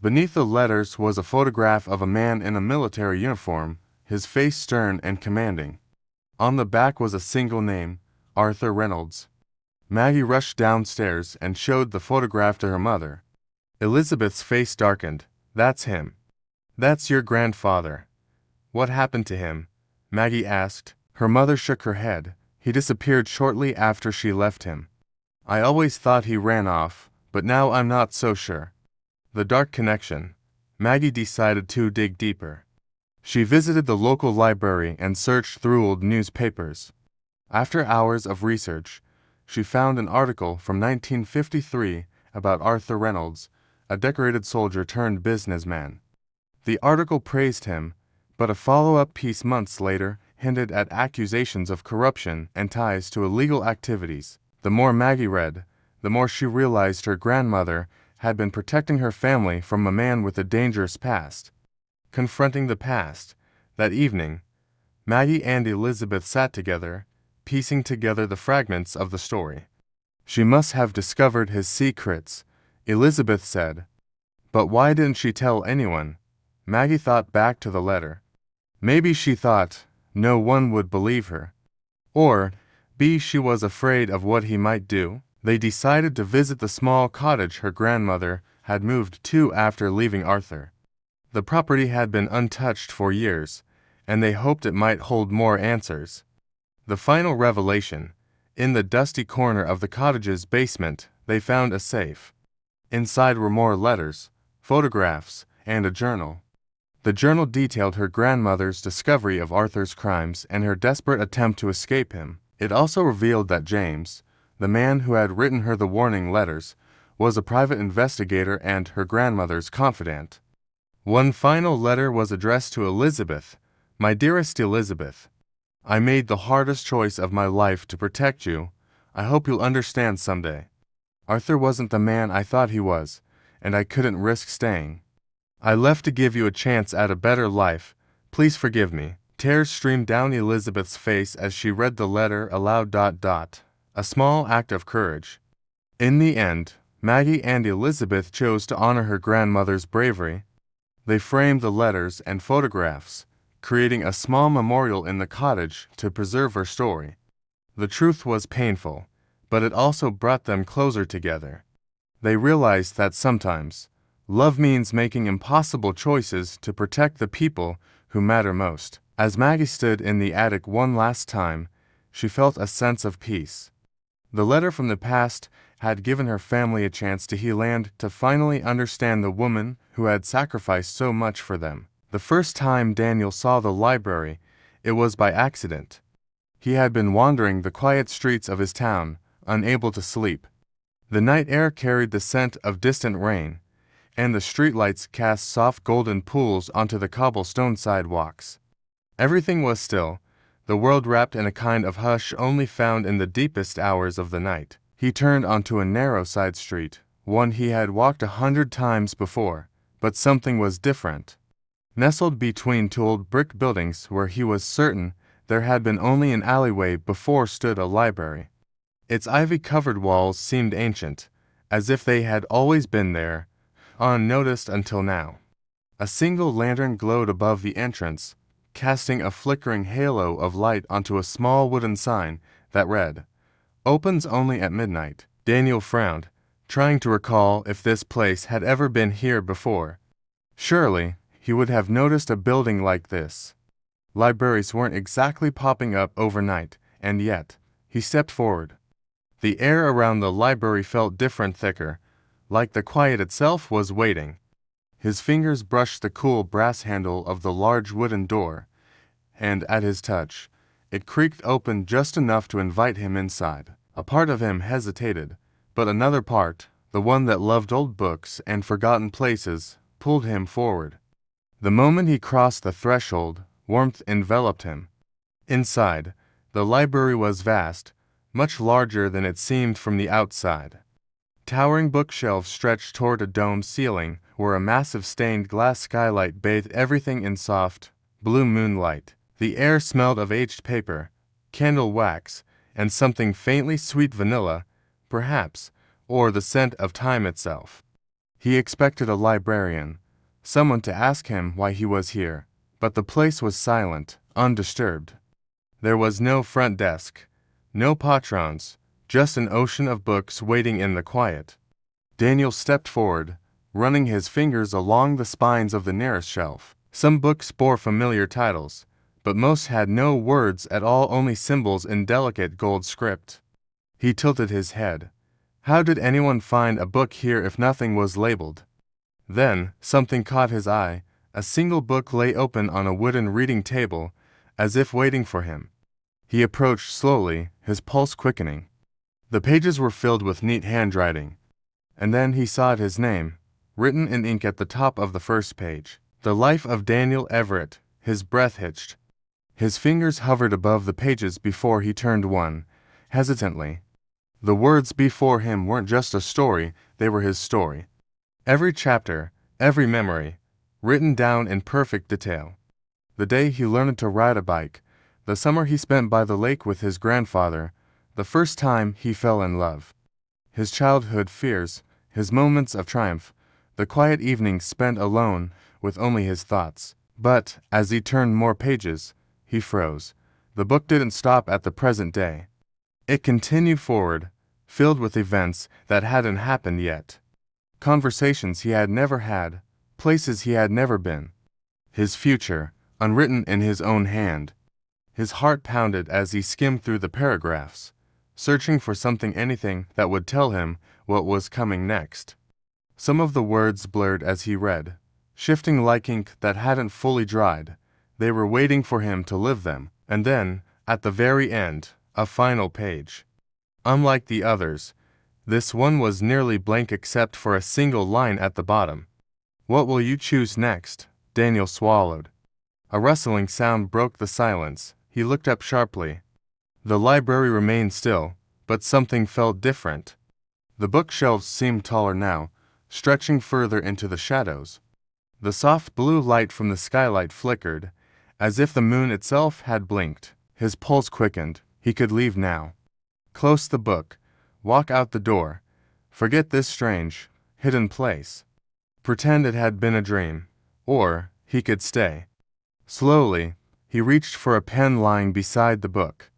Beneath the letters was a photograph of a man in a military uniform, his face stern and commanding. On the back was a single name, Arthur Reynolds. Maggie rushed downstairs and showed the photograph to her mother. Elizabeth's face darkened. "That's him. That's your grandfather." "What happened to him?" Maggie asked. Her mother shook her head. "He disappeared shortly after she left him. I always thought he ran off, but now I'm not so sure." The dark connection. Maggie decided to dig deeper. She visited the local library and searched through old newspapers. After hours of research, she found an article from 1953 about Arthur Reynolds, a decorated soldier turned businessman. The article praised him, but a follow-up piece months later hinted at accusations of corruption and ties to illegal activities. The more Maggie read, the more she realized her grandmother had been protecting her family from a man with a dangerous past. Confronting the past, that evening, Maggie and Elizabeth sat together, piecing together the fragments of the story. "She must have discovered his secrets," Elizabeth said. But why didn't she tell anyone? Maggie thought back to the letter. Maybe she thought no one would believe her. Or B, she was afraid of what he might do. They decided to visit the small cottage her grandmother had moved to after leaving Arthur. The property had been untouched for years, and they hoped it might hold more answers. The final revelation: in the dusty corner of the cottage's basement, they found a safe. Inside were more letters, photographs, and a journal. The journal detailed her grandmother's discovery of Arthur's crimes and her desperate attempt to escape him. It also revealed that James, the man who had written her the warning letters, was a private investigator and her grandmother's confidant. One final letter was addressed to Elizabeth. "My dearest Elizabeth, I made the hardest choice of my life to protect you. I hope you'll understand someday. Arthur wasn't the man I thought he was, and I couldn't risk staying. I left to give you a chance at a better life. Please forgive me. Tears streamed down Elizabeth's face as she read the letter aloud. A small act of courage. In the end, Maggie and Elizabeth chose to honor her grandmother's bravery. They framed the letters and photographs, creating a small memorial in the cottage to preserve her story. The truth was painful, but it also brought them closer together. They realized that sometimes, love means making impossible choices to protect the people who matter most. As Maggie stood in the attic one last time, she felt a sense of peace. The letter from the past had given her family a chance to heal and to finally understand the woman who had sacrificed so much for them. The first time Daniel saw the library, it was by accident. He had been wandering the quiet streets of his town, unable to sleep. The night air carried the scent of distant rain, and the streetlights cast soft golden pools onto the cobblestone sidewalks. Everything was still, the world wrapped in a kind of hush only found in the deepest hours of the night. He turned onto a narrow side street, one he had walked 100 times before, but something was different. Nestled between two old brick buildings where he was certain there had been only an alleyway before stood a library. Its ivy-covered walls seemed ancient, as if they had always been there, unnoticed until now. A single lantern glowed above the entrance, casting a flickering halo of light onto a small wooden sign that read, "Opens only at midnight." Daniel frowned, trying to recall if this place had ever been here before. Surely, he would have noticed a building like this. Libraries weren't exactly popping up overnight, and yet, he stepped forward. The air around the library felt different, thicker, like the quiet itself was waiting. His fingers brushed the cool brass handle of the large wooden door, and at his touch, it creaked open just enough to invite him inside. A part of him hesitated, but another part, the one that loved old books and forgotten places, pulled him forward. The moment he crossed the threshold, warmth enveloped him. Inside, the library was vast, much larger than it seemed from the outside. Towering bookshelves stretched toward a domed ceiling where a massive stained glass skylight bathed everything in soft, blue moonlight. The air smelled of aged paper, candle wax, and something faintly sweet, vanilla, perhaps, or the scent of time itself. He expected a librarian, someone to ask him why he was here, but the place was silent, undisturbed. There was no front desk, no patrons, just an ocean of books waiting in the quiet. Daniel stepped forward, running his fingers along the spines of the nearest shelf. Some books bore familiar titles, but most had no words at all, only symbols in delicate gold script. He tilted his head. How did anyone find a book here if nothing was labeled? Then, something caught his eye. A single book lay open on a wooden reading table, as if waiting for him. He approached slowly, his pulse quickening. The pages were filled with neat handwriting, and then he saw his name, written in ink at the top of the first page. The Life of Daniel Everett. His breath hitched. His fingers hovered above the pages before he turned one, hesitantly. The words before him weren't just a story, they were his story. Every chapter, every memory, written down in perfect detail. The day he learned to ride a bike, the summer he spent by the lake with his grandfather, the first time he fell in love. His childhood fears, his moments of triumph, the quiet evenings spent alone with only his thoughts. But, as he turned more pages, he froze. The book didn't stop at the present day. It continued forward, filled with events that hadn't happened yet. Conversations he had never had, places he had never been. His future, unwritten in his own hand. His heart pounded as he skimmed through the paragraphs, searching for something, anything that would tell him what was coming next. Some of the words blurred as he read, shifting like ink that hadn't fully dried. They were waiting for him to live them. And then, at the very end, a final page. Unlike the others, this one was nearly blank except for a single line at the bottom. "What will you choose next?" Daniel swallowed. A rustling sound broke the silence. He looked up sharply. The library remained still, but something felt different. The bookshelves seemed taller now, stretching further into the shadows. The soft blue light from the skylight flickered, as if the moon itself had blinked. His pulse quickened. He could leave now. Close the book. Walk out the door. Forget this strange, hidden place. Pretend it had been a dream. Or he could stay. Slowly, he reached for a pen lying beside the book.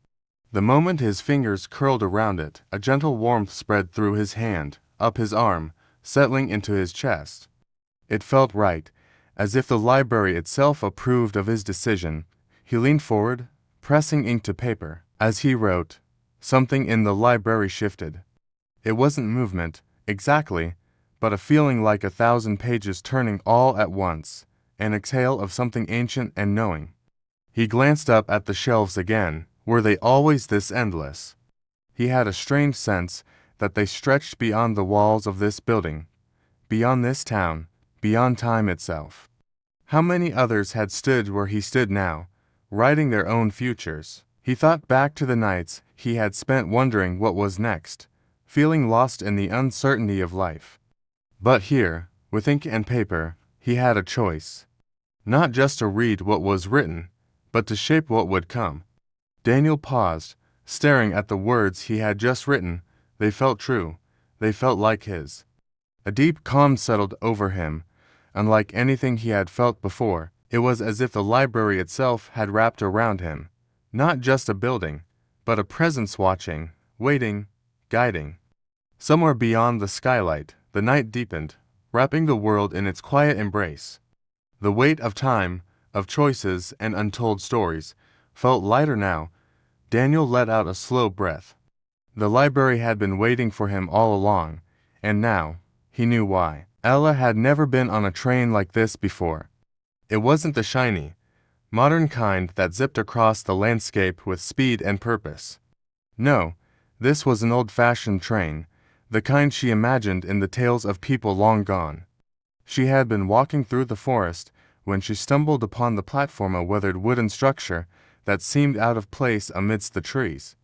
The moment his fingers curled around it, a gentle warmth spread through his hand, up his arm, settling into his chest. It felt right, as if the library itself approved of his decision. He leaned forward, pressing ink to paper. As he wrote, something in the library shifted. It wasn't movement, exactly, but a feeling like 1,000 pages turning all at once, an exhale of something ancient and knowing. He glanced up at the shelves again. Were they always this endless? He had a strange sense that they stretched beyond the walls of this building, beyond this town, beyond time itself. How many others had stood where he stood now, writing their own futures? He thought back to the nights he had spent wondering what was next, feeling lost in the uncertainty of life. But here, with ink and paper, he had a choice. Not just to read what was written, but to shape what would come. Daniel paused, staring at the words he had just written. They felt true. They felt like his. A deep calm settled over him, unlike anything he had felt before. It was as if the library itself had wrapped around him. Not just a building, but a presence watching, waiting, guiding. Somewhere beyond the skylight, the night deepened, wrapping the world in its quiet embrace. The weight of time, of choices and untold stories, felt lighter now. Daniel let out a slow breath. The library had been waiting for him all along, and now, he knew why. Ella had never been on a train like this before. It wasn't the shiny, modern kind that zipped across the landscape with speed and purpose. No, this was an old-fashioned train, the kind she imagined in the tales of people long gone. She had been walking through the forest when she stumbled upon the platform, a weathered wooden structure that seemed out of place amidst the trees.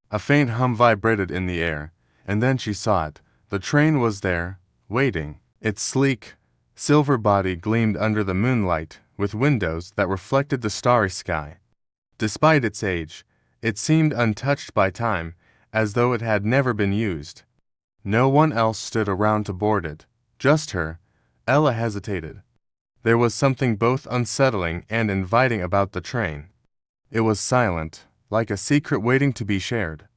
A faint hum vibrated in the air, and then she saw it. The train was there, waiting. Its sleek, silver body gleamed under the moonlight, with windows that reflected the starry sky. Despite its age, it seemed untouched by time, as though it had never been used. No one else stood around to board it, just her. Ella hesitated. There was something both unsettling and inviting about the train. It was silent, like a secret waiting to be shared.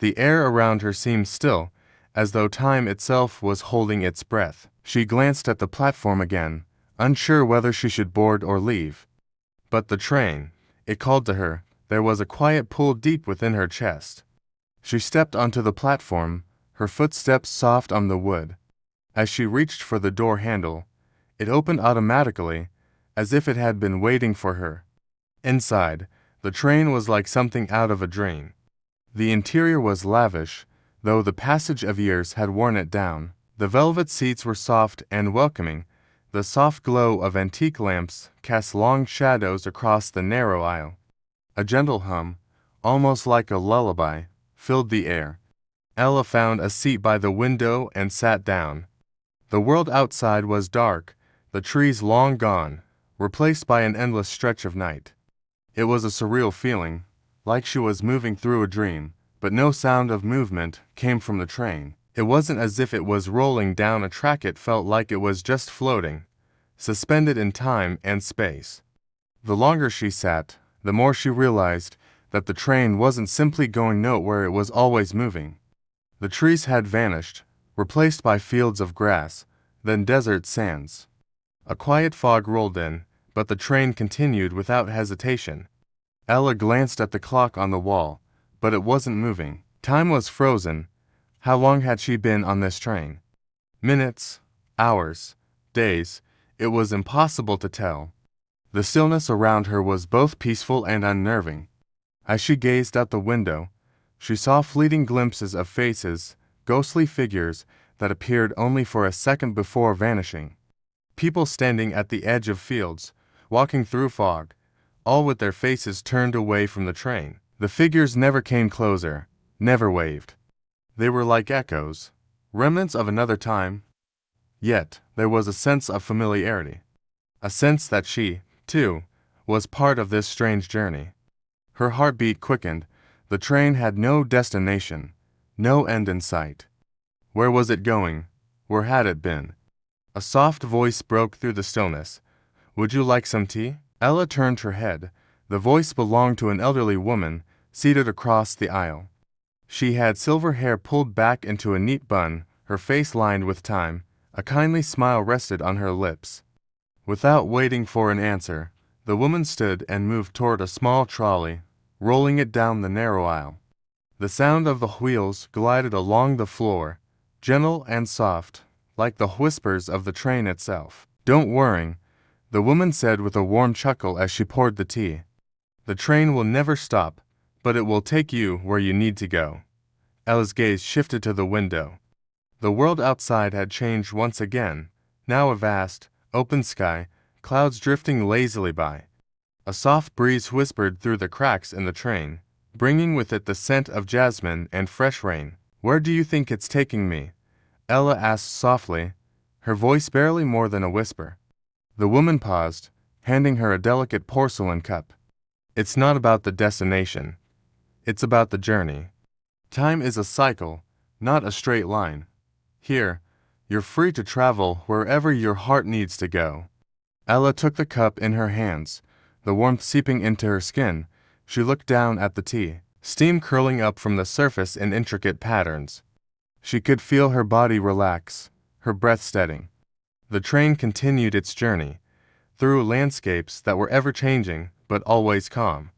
The air around her seemed still, as though time itself was holding its breath. She glanced at the platform again, unsure whether she should board or leave. But the train, it called to her. There was a quiet pull deep within her chest. She stepped onto the platform, her footsteps soft on the wood. As she reached for the door handle, it opened automatically, as if it had been waiting for her. Inside, the train was like something out of a dream. The interior was lavish, though the passage of years had worn it down. The velvet seats were soft and welcoming. The soft glow of antique lamps cast long shadows across the narrow aisle. A gentle hum, almost like a lullaby, filled the air. Ella found a seat by the window and sat down. The world outside was dark, the trees long gone, replaced by an endless stretch of night. It was a surreal feeling, like she was moving through a dream, but no sound of movement came from the train. It wasn't as if it was rolling down a track, it felt like it was just floating, suspended in time and space. The longer she sat, the more she realized that the train wasn't simply going nowhere, it was always moving. The trees had vanished, replaced by fields of grass, then desert sands. A quiet fog rolled in, but the train continued without hesitation. Ella glanced at the clock on the wall, but it wasn't moving. Time was frozen. How long had she been on this train? Minutes, hours, days, it was impossible to tell. The stillness around her was both peaceful and unnerving. As she gazed out the window, she saw fleeting glimpses of faces, ghostly figures that appeared only for a second before vanishing. People standing at the edge of fields, walking through fog, all with their faces turned away from the train. The figures never came closer, never waved. They were like echoes, remnants of another time. Yet there was a sense of familiarity. a sense that she, too, was part of this strange journey. Her heartbeat quickened. The train had no destination, no end in sight. Where was it going? Where had it been? A soft voice broke through the stillness. Would you like some tea? Ella turned her head. The voice belonged to an elderly woman, seated across the aisle. She had silver hair pulled back into a neat bun, her face lined with time. A kindly smile rested on her lips. Without waiting for an answer, the woman stood and moved toward a small trolley, rolling it down the narrow aisle. The sound of the wheels glided along the floor, gentle and soft, like the whispers of the train itself. Don't worry, the woman said with a warm chuckle as she poured the tea. The train will never stop, but it will take you where you need to go. Ella's gaze shifted to the window. The world outside had changed once again, now a vast, open sky, clouds drifting lazily by. A soft breeze whispered through the cracks in the train, bringing with it the scent of jasmine and fresh rain. Where do you think it's taking me? Ella asked softly, her voice barely more than a whisper. The woman paused, handing her a delicate porcelain cup. It's not about the destination. It's about the journey. Time is a cycle, not a straight line. Here, you're free to travel wherever your heart needs to go. Ella took the cup in her hands, the warmth seeping into her skin. She looked down at the tea, steam curling up from the surface in intricate patterns. She could feel her body relax, her breath steadying. The train continued its journey, through landscapes that were ever-changing but always calm.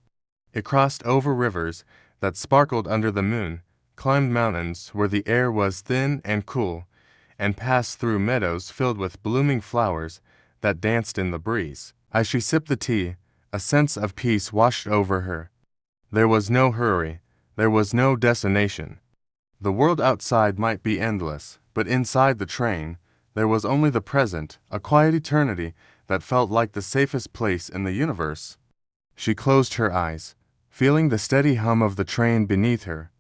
It crossed over rivers that sparkled under the moon, climbed mountains where the air was thin and cool, and passed through meadows filled with blooming flowers that danced in the breeze. As she sipped the tea, a sense of peace washed over her. There was no hurry, there was no destination. The world outside might be endless, but inside the train, there was only the present, a quiet eternity that felt like the safest place in the universe. She closed her eyes, feeling the steady hum of the train beneath her,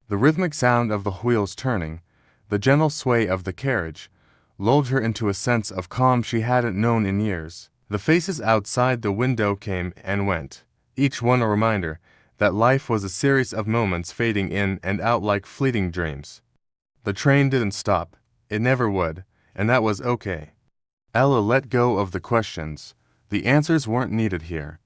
the rhythmic sound of the wheels turning, the gentle sway of the carriage, lulled her into a sense of calm she hadn't known in years. The faces outside the window came and went, each one a reminder that life was a series of moments fading in and out like fleeting dreams. The train didn't stop, it never would, and that was okay. Ella let go of the questions. The answers weren't needed here.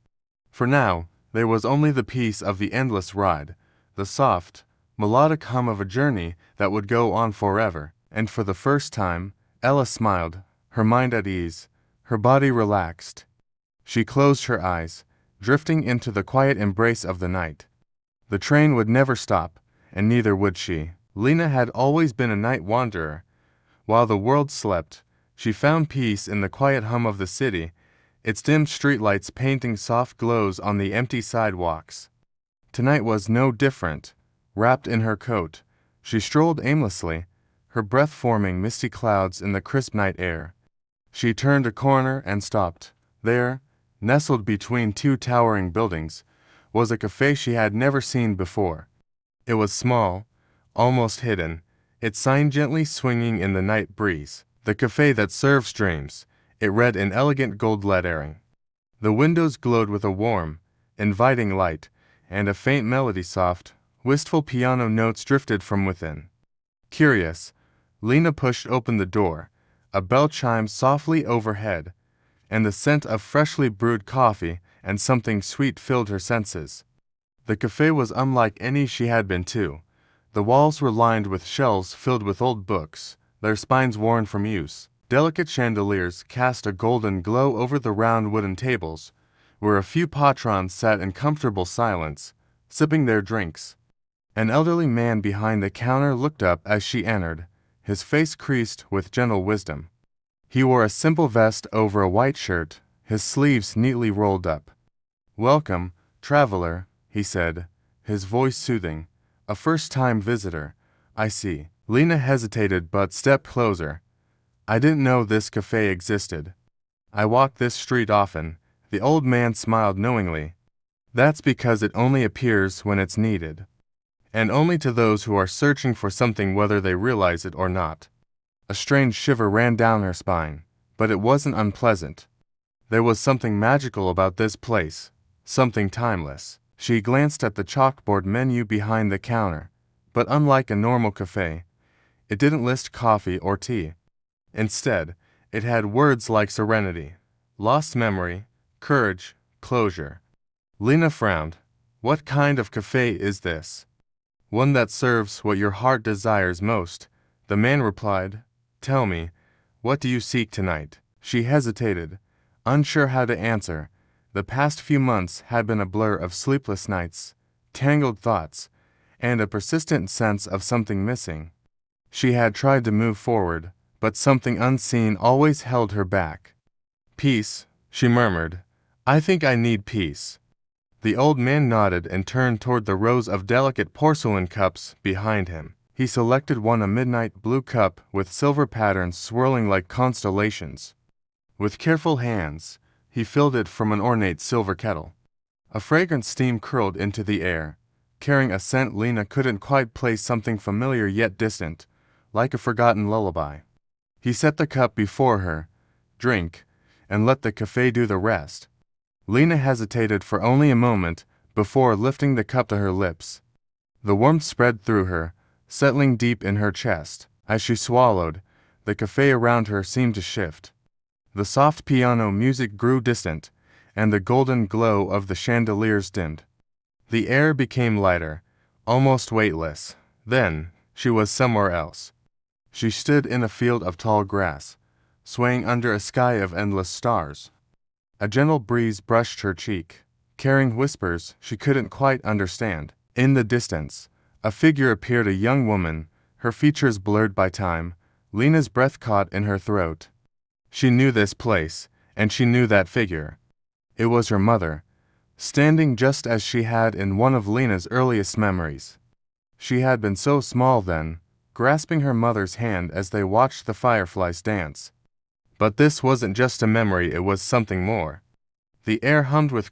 For now, there was only the peace of the endless ride, the soft, melodic hum of a journey that would go on forever. And for the first time, Ella smiled, her mind at ease, her body relaxed. She closed her eyes, drifting into the quiet embrace of the night. The train would never stop, and neither would she. Lena had always been a night wanderer. While the world slept, she found peace in the quiet hum of the city, its dim streetlights painting soft glows on the empty sidewalks. Tonight was no different. Wrapped in her coat, she strolled aimlessly, her breath forming misty clouds in the crisp night air. She turned a corner and stopped. There, nestled between two towering buildings, was a cafe she had never seen before. It was small, almost hidden, its sign gently swinging in the night breeze. The cafe that serves dreams, it read in elegant gold lettering. The windows glowed with a warm, inviting light, and a faint melody soft, wistful piano notes drifted from within. Curious, Lena pushed open the door. A bell chimed softly overhead, and the scent of freshly brewed coffee and something sweet filled her senses. The cafe was unlike any she had been to. The walls were lined with shelves filled with old books, their spines worn from use. Delicate chandeliers cast a golden glow over the round wooden tables, where a few patrons sat in comfortable silence, sipping their drinks. An elderly man behind the counter looked up as she entered, his face creased with gentle wisdom. He wore a simple vest over a white shirt, his sleeves neatly rolled up. "Welcome, traveler," he said, his voice soothing. "A first-time visitor, I see." Lena hesitated but stepped closer. "I didn't know this cafe existed. I walk this street often." The old man smiled knowingly. "That's because it only appears when it's needed. And only to those who are searching for something whether they realize it or not." A strange shiver ran down her spine, but it wasn't unpleasant. There was something magical about this place, something timeless. She glanced at the chalkboard menu behind the counter, but unlike a normal cafe, it didn't list coffee or tea. Instead, it had words like serenity, lost memory, courage, closure. Lena frowned. What kind of cafe is this? One that serves what your heart desires most. The man replied, Tell me, what do you seek tonight? She hesitated, unsure how to answer. The past few months had been a blur of sleepless nights, tangled thoughts, and a persistent sense of something missing. She had tried to move forward, but something unseen always held her back. Peace, she murmured. I think I need peace. The old man nodded and turned toward the rows of delicate porcelain cups behind him. He selected one, a midnight blue cup with silver patterns swirling like constellations. With careful hands, he filled it from an ornate silver kettle. A fragrant steam curled into the air, carrying a scent Lena couldn't quite place, something familiar yet distant, like a forgotten lullaby. He set the cup before her. Drink, and let the cafe do the rest. Lena hesitated for only a moment before lifting the cup to her lips. The warmth spread through her, settling deep in her chest. As she swallowed, the cafe around her seemed to shift. The soft piano music grew distant, and the golden glow of the chandeliers dimmed. The air became lighter, almost weightless. Then, she was somewhere else. She stood in a field of tall grass, swaying under a sky of endless stars. A gentle breeze brushed her cheek, carrying whispers she couldn't quite understand. In the distance, a figure appeared, a young woman, her features blurred by time. Lena's breath caught in her throat. She knew this place, and she knew that figure. It was her mother, standing just as she had in one of Lena's earliest memories. She had been so small then, grasping her mother's hand as they watched the fireflies dance. But this wasn't just a memory, it was something more. The air hummed with